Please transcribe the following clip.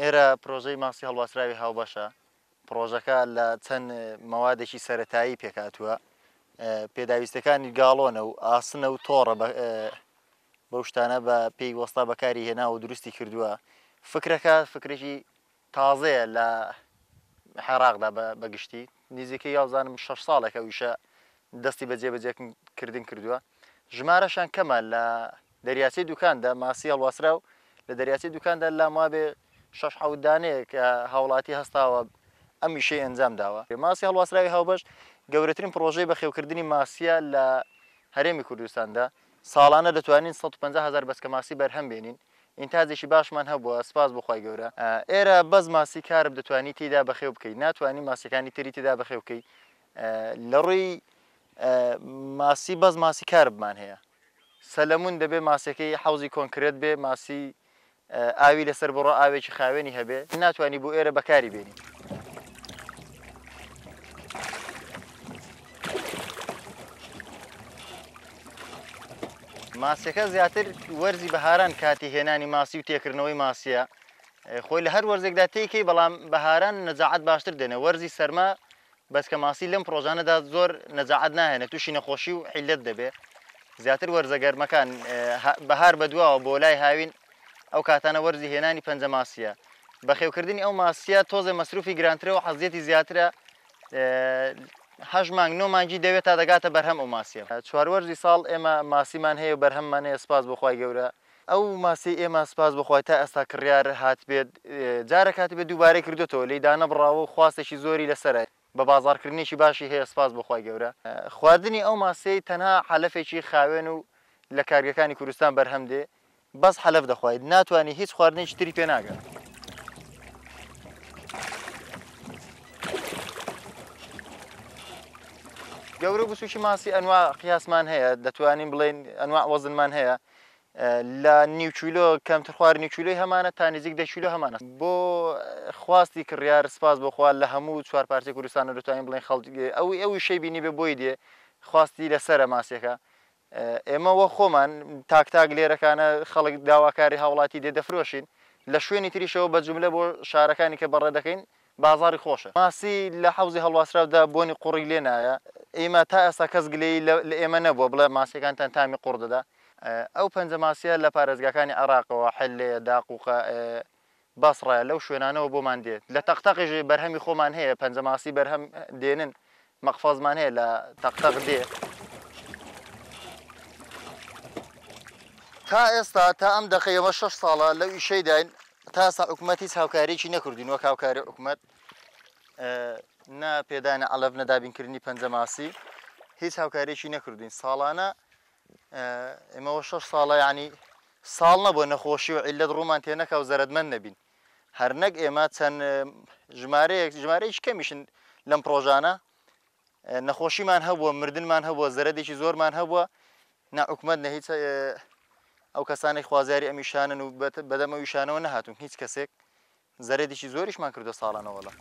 ئێرە پرۆژەی ماسی هەڵواسراوی هاوبەشە. پرۆژەکە لە چەند مەوادێکی سەرەتایی پێکاتووە. پێداویستەکانی گاڵۆنە و ئاسنە و تۆڕە بەو شتانە بە پێی وەستا بەکاری هێنا و دروستی کردووە. فکرەکە فکرێکی تازەیە لە عێراقدا بەگشتی نزیکەی یازانم 6 ساڵێکە ویشە دەستی بە جێبەجێکردن کردووە. ژمارەشان کەمە لە دەریاچەی دوکاندا ماسی هەڵواسرا و لە دەریاچەی دوکاندا لاموا بێ 6 دانەیە کە هاوڵاتی هەستاوە ئەم میشەی ئەنجام داوە. ماسی هەڵواسراوی هاوبەش گەورەترین پرۆژەی بەخێوکردنی ماسیە لە هەرێمی کوردستاندا. ساڵانە دەتوانین 150,000 بەسکە ماسی بەرهەم بێنین. ئینتاجێکی باشمان هەبووە، سپاس بخوای گەورە. ئێرە بەس ماسی کارب دەتوانی تێدا بەخێو بکەیت، ناتوانانی ماسیەکانی تری تێدا بەخێو بکەیت. لە ڕووی ماسی بەس ماسی کاربمان هەیە. سەلەمون دەبێ ماسیەکەی حەوزی کۆنکرێت بێ، ماسی ئاوی لەسەر بڕۆ ئاوێکی خاوێنی هەبێ، ناتوانانی بۆ ئێرە بەکاری بێنی. ماسیەکە زیاتر وەرزی بەهاران کاتی هێنانی ماسی و تێکردنەوەی ماسیە. خۆی لە هەر وەرزێکدا تێکەی، بەڵام بەهاران نەجاعەت باشتر دێنێ. وەرزی سەرما بەسکە ماسی لەم پرۆژانەدا زۆر نەجاعەت ناهێنێت، تووشی نەخۆشی و حیلەت دەبێ. زیاتر وەرزە گەرمەکان بەهار بەدواوە بۆ لای هاوین، ئەو کاتانە وەرزی هێنانی پەنجە ماسیە. بەخێوکردنی ئەو ماسیە تۆزە مەسروفی گرانترەوە حەزیەتی زیاترە. 8 مانگ 9 مانگی دەوێت تا دەگاتە بەرهەم ئەو ماسیە. چواروەرزی ساڵ ئێمە ماسیمان هەیە و بەرهەممان هەیە، سپاس بخوای گەورە. ئەو ماسی ئێمە سپاس بخوای تا ئێستا کڕیار هات بێت، جارە کاتی بێت دووبارەی کردوێتەوە، لەیدانە بڕاوە و خواستێکی زۆری لەسەرە، بە بازارکردنیی باشی هەیە، سپاس بخوای گەورە. خواردنی ئەو ماسی تەنها حەلەفێکی خاوێن و لە کارگەکانی کوردستان بەرهەم دێ، بەس حەلەف دەخوایت، ناتوانانی هیچ خواردنێکی تری پێ ناگەن. گەورە بچووکی ماسی ئەنواع قیاسمان هەیە، دەتوانین بڵێن ئەنواع وەزنمان هەیە، لە نیو کیلۆ کەمتر خواردنی کیلۆی هەمانە تا نزیک 10 کیلۆ هەمانە. بۆ خواستی کڕیار سپاس بخوا لە هەموو 4 پارچەی کوردستانە دەتوانین بڵێن خەڵکی ئەوی شەی بینی بێ بۆی دێ خواستی لەسرە ماسیەکە. ئێمە وە خۆمان تاک لێرەکانە خەڵک داواکاری هاوڵاتی دێ دەفرۆشین، لە شوێنی تریشەوە بە جوملە بۆ شارەکانی کە بەڕێ دەکەین بازاری خۆشە. ماسی لە حەوزی هەڵواسراودا بۆنی قوڕی لێ نایە. ئێمە تا ئێستا کەس گلەی لە ئێمە نەبووە بڵێ ماسیەکانتان تامی قوڕ دەدا. ئەو پەنجە ماسیە لە پارێزگاکانی عێراقەوە حەلێ، داقوقە، بەسڕە لەو شوێنانەوە بۆمان دێت. لە تەقتەقیش بەرهەمی خۆمان هەیە، پەنجە ماسی بەرهەم دێنن، مەقفەزمان هەیە لە تەقتەق دێ. تا ئێستا تا ئەم دەقەیەوە 6 ساڵە لەو ئیشەی داین، تا ئێستا حکوومەت هیچ هاوکاریی نەکردین وەک هاوکاری حکوومەت، نا پێدانە ئەلەف نەدابینکردنی پەنجە ماسی هیچ هاوکاریی نەکردین. ساڵانە ئێمەوە 6 ساڵە ینی ساڵ نەبووە نەخۆشی و عیلەت ڕوومان تێنەکە و زەرەدمەند نەبین. هەرنەک ئێمە چەند ژمارەیەکی کەمیشن لەم پرۆژانە نەخۆشیمان هەبووە، مردنمان هەبووە، زەرەدێکی زۆرمان هەبووە. نا حکوومەت نە هیچ ئەو کەسانی خوازیاری ئەمیشانن و بەدەمە ویشانەوە نەهاتون، هیچ کەسێک زەرەدێکی زۆریشمان کردو ساڵانەوەڵە.